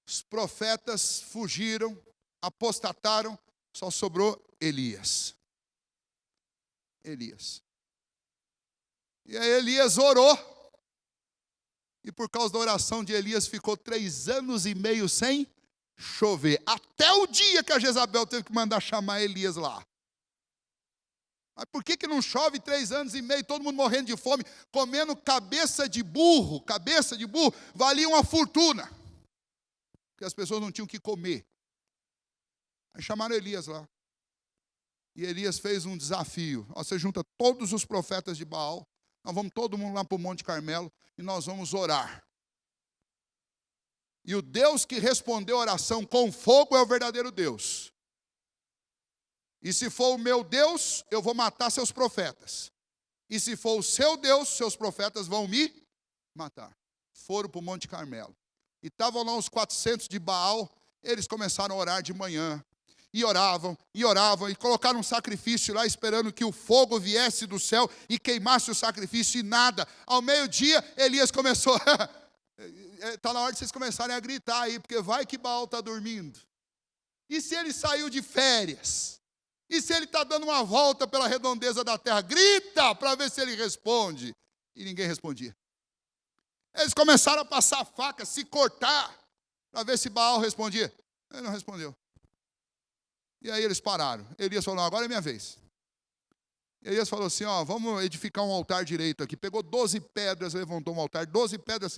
Os profetas fugiram, apostataram, só sobrou Elias. E aí Elias orou. E por causa da oração de Elias, ficou 3 anos e meio sem chover. Até o dia que a Jezabel teve que mandar chamar Elias lá. Mas por que não chove 3 anos e meio, todo mundo morrendo de fome, comendo cabeça de burro, valia uma fortuna. Porque as pessoas não tinham o que comer. Aí chamaram Elias lá. E Elias fez um desafio. Você junta todos os profetas de Baal, nós vamos todo mundo lá para o Monte Carmelo e nós vamos orar. E o Deus que respondeu a oração com fogo é o verdadeiro Deus. E se for o meu Deus, eu vou matar seus profetas. E se for o seu Deus, seus profetas vão me matar. Foram para o Monte Carmelo. E estavam lá os 400 de Baal, eles começaram a orar de manhã. E oravam, e colocaram um sacrifício lá, esperando que o fogo viesse do céu e queimasse o sacrifício, e nada. Ao meio-dia, Elias começou, está na hora de vocês começarem a gritar aí, porque vai que Baal está dormindo. E se ele saiu de férias? E se ele está dando uma volta pela redondeza da terra? Grita para ver se ele responde. E ninguém respondia. Eles começaram a passar a faca, se cortar, para ver se Baal respondia. Ele não respondeu. E aí eles pararam. Elias falou: agora é minha vez. Elias falou assim: vamos edificar um altar direito aqui. Pegou 12 pedras, levantou um altar, 12 pedras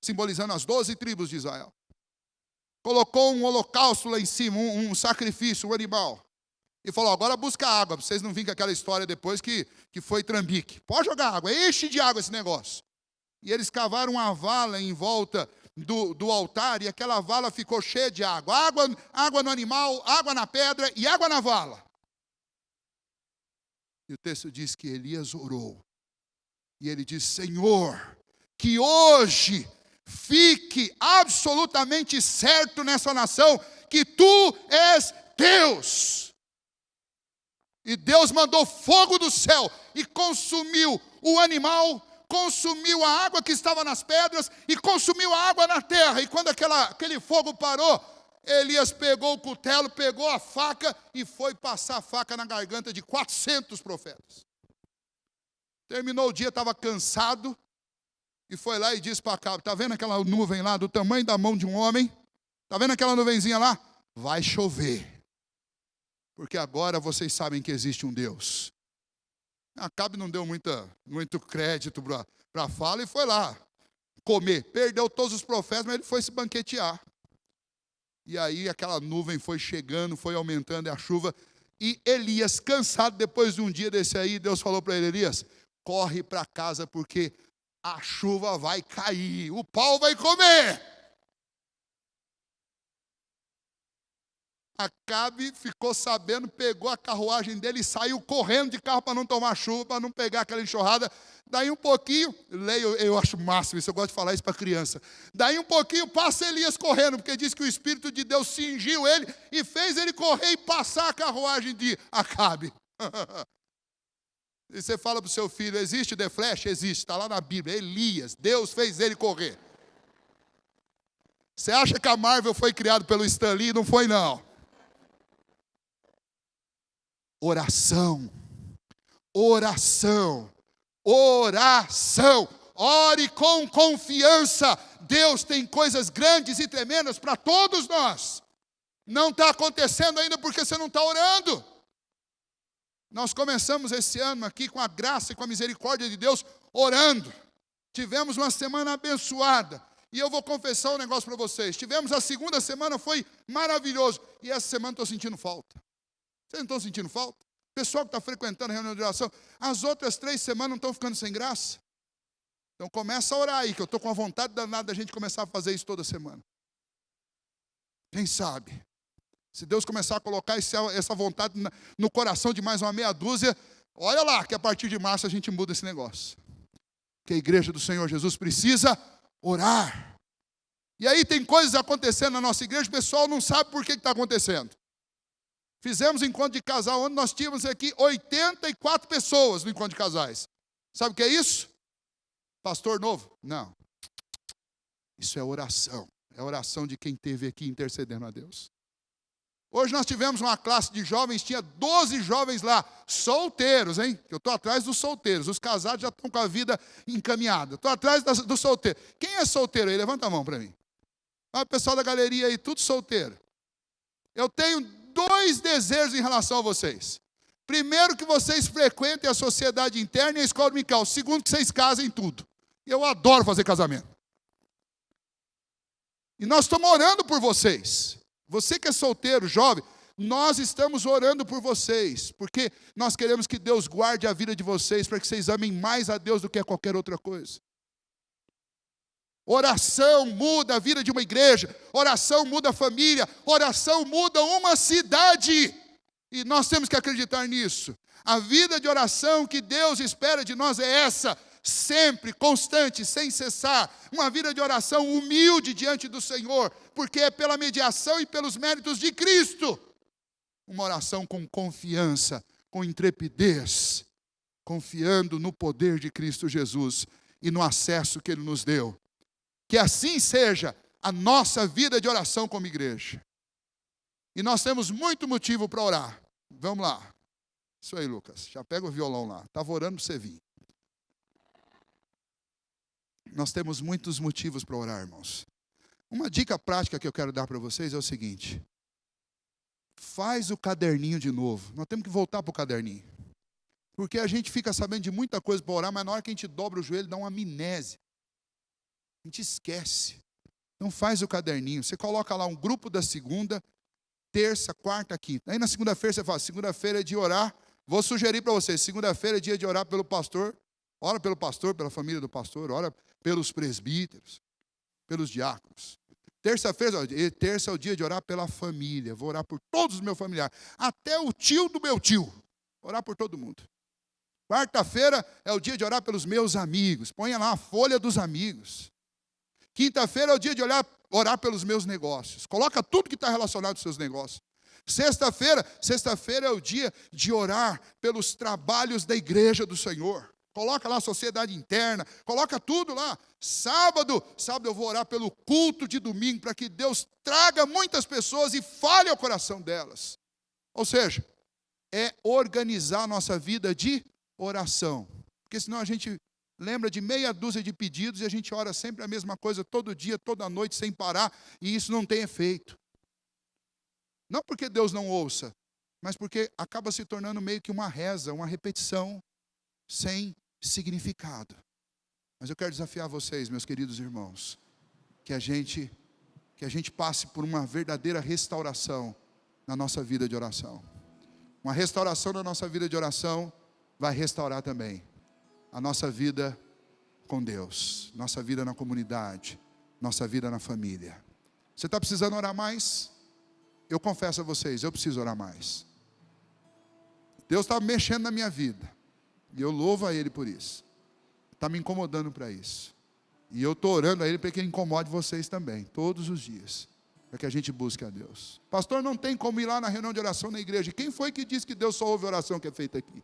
simbolizando as 12 tribos de Israel. Colocou um holocausto lá em cima, um sacrifício, um animal. E falou: agora busca água, para vocês não virem com aquela história depois que foi trambique. Pode jogar água, enche de água esse negócio. E eles cavaram uma vala em volta do altar, e aquela vala ficou cheia de água. Água no animal, água na pedra e água na vala. E o texto diz que Elias orou. E ele disse: Senhor, que hoje fique absolutamente certo nessa nação que Tu és Deus. E Deus mandou fogo do céu e consumiu o animal, consumiu a água que estava nas pedras e consumiu a água na terra. E quando aquele fogo parou, Elias pegou o cutelo, pegou a faca e foi passar a faca na garganta de 400 profetas. Terminou o dia, estava cansado, e foi lá e disse para Acabe: está vendo aquela nuvem lá do tamanho da mão de um homem? Está vendo aquela nuvenzinha lá? Vai chover. Porque agora vocês sabem que existe um Deus. Acabe não deu muito crédito para a fala e foi lá comer. Perdeu todos os profetas, mas ele foi se banquetear. E aí aquela nuvem foi chegando, foi aumentando a chuva. E Elias, cansado depois de um dia desse aí, Deus falou para ele: Elias, corre para casa porque a chuva vai cair, o pau vai comer. Acabe ficou sabendo, pegou a carruagem dele e saiu correndo de carro para não tomar chuva, para não pegar aquela enxurrada. Daí um pouquinho, eu acho máximo isso, eu gosto de falar isso para criança. Daí um pouquinho passa Elias correndo, porque diz que o Espírito de Deus cingiu ele e fez ele correr e passar a carruagem de Acabe. E você fala para o seu filho: existe The Flash? Existe, está lá na Bíblia. Elias, Deus fez ele correr. Você acha que a Marvel foi criada pelo Stan Lee? Não foi, não. Oração, oração, oração. Ore com confiança. Deus tem coisas grandes e tremendas para todos nós. Não está acontecendo ainda porque você não está orando. Nós começamos esse ano aqui com a graça e com a misericórdia de Deus orando. Tivemos uma semana abençoada. E eu vou confessar um negócio para vocês. Tivemos a segunda semana, foi maravilhoso. E essa semana estou sentindo falta. Vocês não estão sentindo falta? O pessoal que está frequentando a reunião de oração, as outras 3 semanas não estão ficando sem graça? Então começa a orar aí, que eu estou com a vontade danada da gente começar a fazer isso toda semana. Quem sabe? Se Deus começar a colocar essa vontade no coração de mais uma meia dúzia, olha lá, que a partir de março a gente muda esse negócio. Porque a igreja do Senhor Jesus precisa orar. E aí tem coisas acontecendo na nossa igreja, o pessoal não sabe por que está acontecendo. Fizemos encontro de casal, onde nós tínhamos aqui 84 pessoas no encontro de casais. Sabe o que é isso? Pastor novo? Não. Isso é oração. É a oração de quem esteve aqui intercedendo a Deus. Hoje nós tivemos uma classe de jovens, tinha 12 jovens lá, solteiros, hein? Eu estou atrás dos solteiros, os casados já estão com a vida encaminhada. Estou atrás dos solteiros. Quem é solteiro aí? Levanta a mão para mim. Olha o pessoal da galeria aí, tudo solteiro. Eu tenho 2 desejos em relação a vocês. Primeiro, que vocês frequentem a sociedade interna e a escola dominical. Segundo, que vocês casem tudo. Eu adoro fazer casamento. E nós estamos orando por vocês. Você que é solteiro, jovem, nós estamos orando por vocês, porque nós queremos que Deus guarde a vida de vocês, para que vocês amem mais a Deus do que a qualquer outra coisa. Oração muda a vida de uma igreja, oração muda a família, oração muda uma cidade. E nós temos que acreditar nisso. A vida de oração que Deus espera de nós é essa, sempre, constante, sem cessar. Uma vida de oração humilde diante do Senhor, porque é pela mediação e pelos méritos de Cristo. Uma oração com confiança, com intrepidez, confiando no poder de Cristo Jesus e no acesso que Ele nos deu. Que assim seja a nossa vida de oração como igreja. E nós temos muito motivo para orar. Vamos lá. Isso aí, Lucas. Já pega o violão lá. Estava orando para você vir. Nós temos muitos motivos para orar, irmãos. Uma dica prática que eu quero dar para vocês é o seguinte. Faz o caderninho de novo. Nós temos que voltar para o caderninho. Porque a gente fica sabendo de muita coisa para orar, mas na hora que a gente dobra o joelho, dá uma amnésia. A gente esquece. Então faz o caderninho. Você coloca lá um grupo da segunda, terça, quarta, quinta. Aí na segunda-feira você fala, segunda-feira é de orar. Vou sugerir para vocês, segunda-feira é dia de orar pelo pastor. Ora pelo pastor, pela família do pastor. Ora pelos presbíteros, pelos diáconos. Terça é o dia de orar pela família. Vou orar por todos os meus familiares. Até o tio do meu tio. Orar por todo mundo. Quarta-feira é o dia de orar pelos meus amigos. Ponha lá a folha dos amigos. Quinta-feira é o dia de orar pelos meus negócios. Coloca tudo que está relacionado aos seus negócios. Sexta-feira é o dia de orar pelos trabalhos da igreja do Senhor. Coloca lá a sociedade interna, coloca tudo lá. Sábado eu vou orar pelo culto de domingo, para que Deus traga muitas pessoas e fale ao coração delas. Ou seja, é organizar a nossa vida de oração. Porque senão a gente lembra de meia dúzia de pedidos e a gente ora sempre a mesma coisa, todo dia, toda noite, sem parar, e isso não tem efeito. Não porque Deus não ouça, mas porque acaba se tornando meio que uma reza, uma repetição sem significado. Mas eu quero desafiar vocês, meus queridos irmãos, que a gente passe por uma verdadeira restauração na nossa vida de oração. Uma restauração na nossa vida de oração vai restaurar também a nossa vida com Deus, nossa vida na comunidade, nossa vida na família. Você está precisando orar mais? Eu confesso a vocês, eu preciso orar mais. Deus está mexendo na minha vida, e eu louvo a Ele por isso. Está me incomodando para isso. E eu estou orando a Ele para que Ele incomode vocês também, todos os dias, para que a gente busque a Deus. Pastor, não tem como ir lá na reunião de oração na igreja. Quem foi que disse que Deus só ouve a oração que é feita aqui?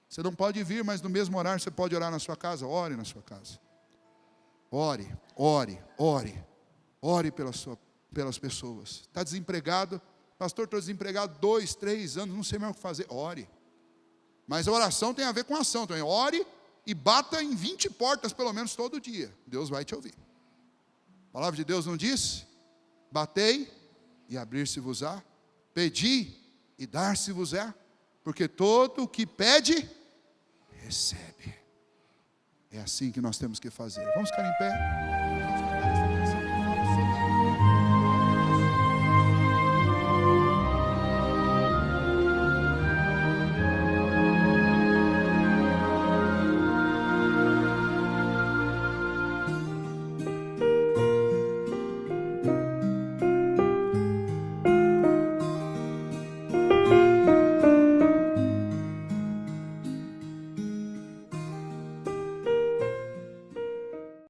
Você não pode vir, mas no mesmo horário você pode orar na sua casa. Ore na sua casa. Ore, ore, ore. Ore pelas pessoas. Está desempregado? Pastor, estou desempregado 2, 3 anos, não sei mais o que fazer. Ore. Mas a oração tem a ver com ação também. Ore e bata em 20 portas pelo menos todo dia. Deus vai te ouvir. A palavra de Deus não diz? Batei e abrir-se-vos-á. Pedi e dar-se-vos-á. Porque todo o que pede, recebe. É assim que nós temos que fazer. Vamos ficar em pé?